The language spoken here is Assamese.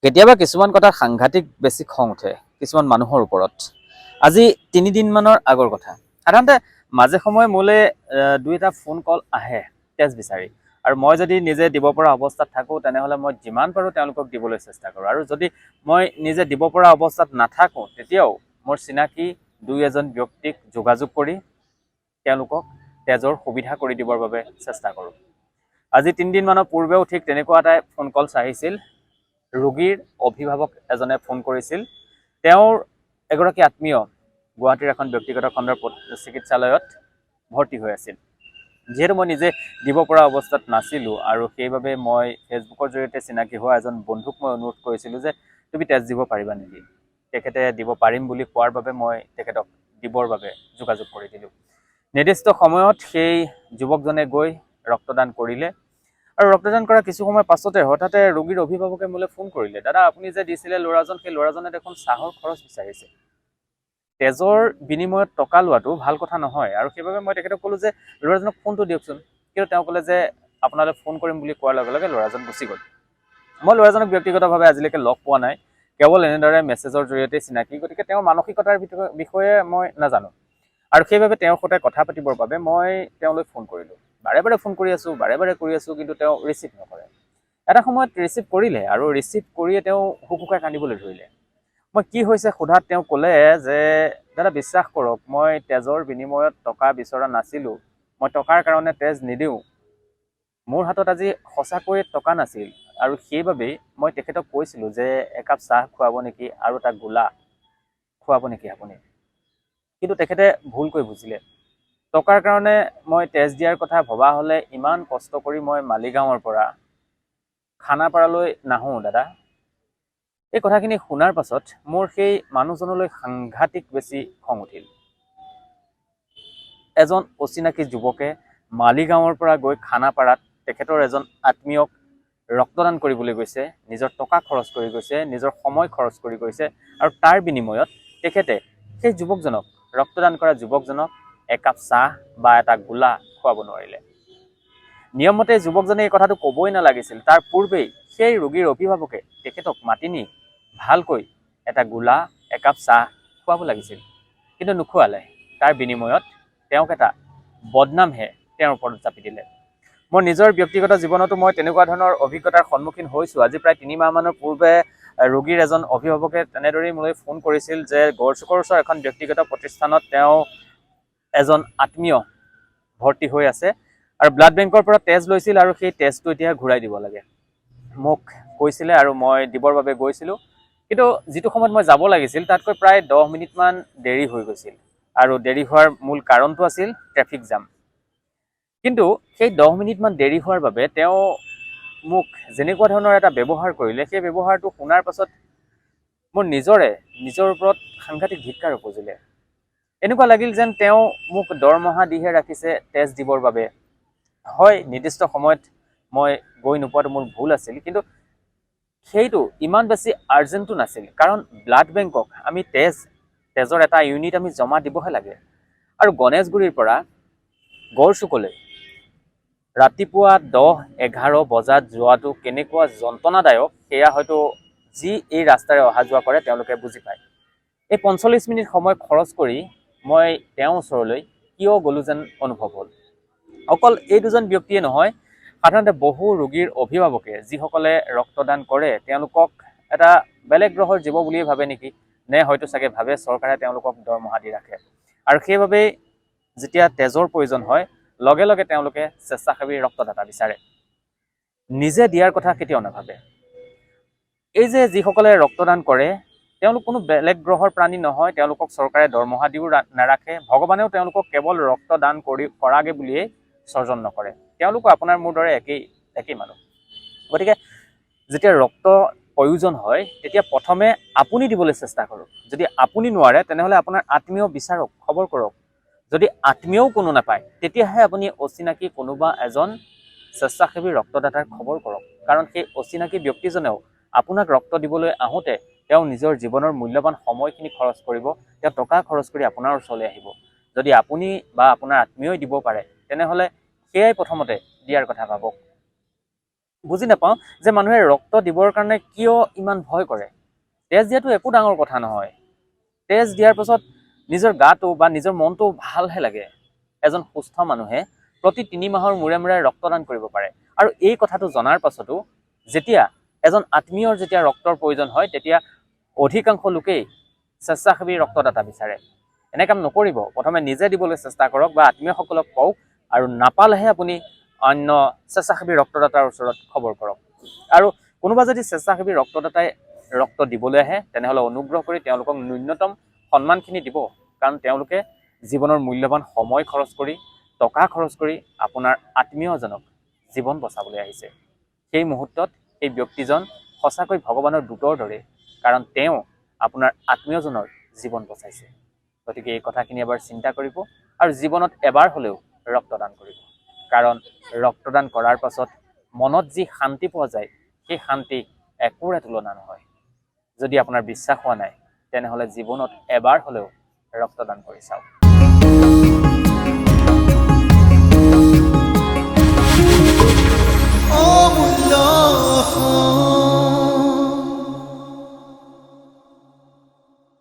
কেতিয়াবা কিছুমান কথাত সাংঘাতিক বেছি খং উঠে কিছুমান মানুহৰ ওপৰত। আজি 3 দিন মানৰ আগৰ কথা। সাধাৰণতে মাজে সময়ে মোলৈ 2-এটা ফোন কল আহে তেজ বিচাৰি, আৰু মই যদি নিজে দিব পৰা অৱস্থাত থাকোঁ তেনেহ'লে মই যিমান পাৰোঁ তেওঁলোকক দিবলৈ চেষ্টা কৰোঁ, আৰু যদি মই নিজে দিব পৰা অৱস্থাত নাথাকোঁ তেতিয়াও মোৰ চিনাকি 2-এজন ব্যক্তিক যোগাযোগ কৰি তেওঁলোকক তেজৰ সুবিধা কৰি দিবৰ বাবে চেষ্টা কৰোঁ। আজি 3 দিন মানৰ পূৰ্বেও ঠিক তেনেকুৱা এটা ফোন কল আহিছিল। ৰোগীৰ অভিভাৱক এজনে ফোন কৰিছিল। তেওঁৰ এগৰাকী আত্মীয় গুৱাহাটীৰ এখন ব্যক্তিগত খণ্ডৰ চিকিৎসালয়ত ভৰ্তি হৈ আছিল। যিহেতু মই নিজে দিব পৰা অৱস্থাত নাছিলোঁ, আৰু সেইবাবে মই ফেচবুকৰ জৰিয়তে চিনাকি হোৱা এজন বন্ধুক মই অনুৰোধ কৰিছিলোঁ যে তুমি তেজ দিব পাৰিবা নেকি। তেখেতে দিব পাৰিম বুলি কোৱাৰ বাবে মই তেখেতক দিবৰ বাবে যোগাযোগ কৰি দিলোঁ। নিৰ্দিষ্ট সময়ত সেই যুৱকজনে গৈ ৰক্তদান কৰিলে, আৰু ৰক্তদান কৰা কিছু সময় পাছতে হঠাতে ৰোগীৰ অভিভাৱকে মোলৈ ফোন কৰিলে, দাদা আপুনি যে দিছিলে ল'ৰাজন, সেই ল'ৰাজনে দেখোন চাহৰ খৰচ বিচাৰিছে। তেজৰ বিনিময়ত টকা লোৱাটো ভাল কথা নহয়, আৰু সেইবাবে মই তেখেতক ক'লোঁ যে ল'ৰাজনক ফোনটো দিয়কচোন। কিন্তু তেওঁ ক'লে যে আপোনালৈ ফোন কৰিম বুলি কোৱাৰ লগে লগে ল'ৰাজন গুচি গ'ল। মই ল'ৰাজনক ব্যক্তিগতভাৱে আজিলৈকে লগ পোৱা নাই, কেৱল এনেদৰে মেছেজৰ জৰিয়তে চিনাকি, গতিকে তেওঁৰ মানসিকতাৰ বিষয়ে মই নাজানো, আৰু সেইবাবে তেওঁৰ সৈতে কথা পাতিবৰ বাবে মই তেওঁলৈ ফোন কৰিলোঁ। বাৰে বাৰে ফোন কৰি আছোঁ, কিন্তু তেওঁ ৰিচিভ নকৰে। এটা সময়ত ৰিচিভ কৰিলে, আৰু ৰিচিভ কৰিয়ে তেওঁ হুকুকাই কান্দিবলৈ ধৰিলে। মই কি হৈছে সোধাত তেওঁ ক'লে যে দাদা বিশ্বাস কৰক, মই তেজৰ বিনিময়ত টকা বিচৰা নাছিলোঁ, মই টকাৰ কাৰণে তেজ নিদিওঁ। মোৰ হাতত আজি সঁচাকৈয়ে টকা নাছিল, আৰু সেইবাবেই মই তেখেতক কৈছিলোঁ যে একাপ চাহ খুৱাব নেকি, আৰু এটা গোলা খুৱাব নেকি আপুনি। কিন্তু তেখেতে ভুলকৈ বুজিলে। টকাৰ কাৰণে মই তেজ দিয়াৰ কথা ভবা হ'লে ইমান কষ্ট কৰি মই মালিগাঁৱৰ পৰা খানাপাৰালৈ নাহোঁ দাদা। এই কথাখিনি শুনাৰ পাছত মোৰ সেই মানুহজনলৈ সাংঘাতিক বেছি খং উঠিল। এজন অচিনাকি যুৱকে মালিগাঁৱৰ পৰা গৈ খানাপাৰাত তেখেতৰ এজন আত্মীয়ক ৰক্তদান কৰিবলৈ গৈছে, নিজৰ টকা খৰচ কৰি গৈছে, নিজৰ সময় খৰচ কৰি গৈছে, আৰু তাৰ বিনিময়ত তেখেতে সেই যুৱকজনক, ৰক্তদান কৰা যুৱকজনক একাপ চাহ বা এটা গোলা খুৱাব নোৱাৰিলে। নিয়মমতে যুৱকজনে এই কথাটো ক'বই নালাগিছিল। তাৰ পূৰ্বেই সেই ৰোগীৰ অভিভাৱকে তেখেতক মাতি নি ভালকৈ এটা গোলা, একাপ চাহ খুৱাব লাগিছিল, কিন্তু নোখোৱালে। তাৰ বিনিময়ত তেওঁক এটা বদনামহে তেওঁৰ ওপৰত জাপি দিলে। মোৰ নিজৰ ব্যক্তিগত জীৱনতো মই তেনেকুৱা ধৰণৰ অভিজ্ঞতাৰ সন্মুখীন হৈছোঁ। আজি প্ৰায় 3 মাহমানৰ পূৰ্বে ৰোগীৰ এজন অভিভাৱকে তেনেদৰেই মোলৈ ফোন কৰিছিল যে গড়চুকৰ ওচৰৰ এখন ব্যক্তিগত প্ৰতিষ্ঠানত তেওঁ এজন আত্মীয় ভৰ্তি হৈ আছে, আৰু ব্লাড বেংকৰ পৰা তেজ লৈছিল, আৰু সেই তেজটো এতিয়া ঘূৰাই দিব লাগে। মোক কৈছিলে, আৰু মই দিবৰ বাবে গৈছিলোঁ। কিন্তু যিটো সময়ত মই যাব লাগিছিল তাতকৈ প্ৰায় 10 মিনিটমান দেৰি হৈ গৈছিল, আৰু দেৰি হোৱাৰ মূল কাৰণটো আছিল ট্ৰেফিক জাম। কিন্তু সেই 10 মিনিটমান দেৰি হোৱাৰ বাবে তেওঁ মোক যেনেকুৱা ধৰণৰ এটা ব্যৱহাৰ কৰিলে, সেই ব্যৱহাৰটো শুনাৰ পাছত মোৰ নিজৰ ওপৰত সাংঘাতিক ধিক্কাৰ উপজিলে। এনেকুৱা লাগিল যেন তেওঁ মোক দৰমহা দিহে ৰাখিছে তেজ দিবৰ বাবে। হয়, নিৰ্দিষ্ট সময়ত মই গৈ নোপোৱাটো মোৰ ভুল আছিল, কিন্তু সেইটো ইমান বেছি আৰ্জেণ্টো নাছিল, কাৰণ ব্লাড বেংকক আমি তেজৰ এটা ইউনিট আমি জমা দিবহে লাগে। আৰু গণেশগুৰিৰ পৰা গড়চুকলৈ ৰাতিপুৱা 10-11 বজাত যোৱাটো কেনেকুৱা যন্ত্ৰণাদায়ক, সেয়া হয়তো যি এই ৰাস্তাৰে অহা যোৱা কৰে তেওঁলোকে বুজি পায়। এই 45 মিনিট সময় খৰচ কৰি মই তেওঁৰ ওচৰলৈ কিয় গ'লোঁ যেন অনুভৱ হ'ল। অকল এই দুজন ব্যক্তিয়ে নহয়, সাধাৰণতে বহু ৰোগীৰ অভিভাৱকে যিসকলে ৰক্তদান কৰে তেওঁলোকক এটা বেলেগ গ্ৰহৰ জীৱ বুলিয়ে ভাবে নেকি, নে হয়তো চাগে ভাবে চৰকাৰে তেওঁলোকক দৰমহা দি ৰাখে, আৰু সেইবাবেই যেতিয়া তেজৰ প্ৰয়োজন হয় লগে লগে তেওঁলোকে স্বেচ্ছাসেৱী ৰক্তদাতা বিচাৰে, নিজে দিয়াৰ কথা কেতিয়াও নাভাবে। এই যে যিসকলে ৰক্তদান কৰে তেওঁলোক কোনো বেলেগ গ্ৰহৰ প্ৰাণী নহয়, তেওঁলোকক চৰকাৰে দৰমহা দিও নাৰাখে, ভগৱানেও তেওঁলোকক কেৱল ৰক্তদান কৰাগে বুলিয়েই স্বজন নকৰে। তেওঁলোকো আপোনাৰ মোৰ দৰে একেই মানুহ। গতিকে যেতিয়া ৰক্ত প্ৰয়োজন হয় তেতিয়া প্ৰথমে আপুনি দিবলৈ চেষ্টা কৰক। যদি আপুনি নোৱাৰে তেনেহ'লে আপোনাৰ আত্মীয় বিচাৰক, খবৰ কৰক। যদি আত্মীয়ও কোনো নাপায় তেতিয়াহে আপুনি অচিনাকি কোনোবা এজন স্বেচ্ছাসেৱী ৰক্তদাতাৰ খবৰ কৰক, কাৰণ সেই অচিনাকি ব্যক্তিজনেও আপোনাক ৰক্ত দিবলৈ আহোঁতে তেওঁ নিজৰ জীৱনৰ মূল্যৱান সময়খিনি খৰচ কৰিব, তেওঁ টকা খৰচ কৰি আপোনাৰ ওচৰলৈ আহিব। যদি আপুনি বা আপোনাৰ আত্মীয়ই দিব পাৰে তেনেহ'লে সেয়াই প্ৰথমতে দিয়াৰ কথা ভাবক। বুজি নাপাওঁ যে মানুহে ৰক্ত দিবৰ কাৰণে কিয় ইমান ভয় কৰে। তেজ দিয়াটো একো ডাঙৰ কথা নহয়। তেজ দিয়াৰ পাছত নিজৰ গাটো বা নিজৰ মনটো ভালহে লাগে। এজন সুস্থ মানুহে প্ৰতি 3 মাহৰ মূৰে মূৰে ৰক্তদান কৰিব পাৰে। আৰু এই কথাটো জনাৰ পাছতো যেতিয়া এজন আত্মীয়ৰ যেতিয়া ৰক্তৰ প্ৰয়োজন হয়, তেতিয়া অধিকাংশ লোকেই স্বেচ্ছাসেৱী ৰক্তদাতা বিচাৰে। এনে কাম নকৰিব। প্ৰথমে নিজে দিবলৈ চেষ্টা কৰক বা আত্মীয়সকলক কওক, আৰু নাপালেহে আপুনি অন্য স্বেচ্ছাসেৱী ৰক্তদাতাৰ ওচৰত খবৰ কৰক। আৰু কোনোবা যদি স্বেচ্ছাসেৱী ৰক্তদাতাই ৰক্ত দিবলৈ আহে, তেনেহ'লে অনুগ্ৰহ কৰি তেওঁলোকক ন্যূনতম সন্মানখিনি দিব। কাৰণ তেওঁলোকে জীৱনৰ মূল্যৱান সময় খৰচ কৰি, টকা খৰচ কৰি আপোনাৰ আত্মীয়জনক জীৱন বচাবলৈ আহিছে। সেই মুহূৰ্তত সেই ব্যক্তিজন সঁচাকৈ ভগৱানৰ দূতৰ দৰে, কাৰণ তেওঁ আপোনাৰ আত্মীয়জনৰ জীৱন বচাইছে। গতিকে এই কথাখিনি এবাৰ চিন্তা কৰিব আৰু জীৱনত এবাৰ হ'লেও ৰক্তদান কৰিব। কাৰণ ৰক্তদান কৰাৰ পাছত মনত যি শান্তি পোৱা যায়, সেই শান্তি একোৰে তুলনা নহয়। যদি আপোনাৰ বিশ্বাস হোৱা নাই, তেনেহ'লে জীৱনত এবাৰ হ'লেও ৰক্তদান কৰি চাওক। Amulya.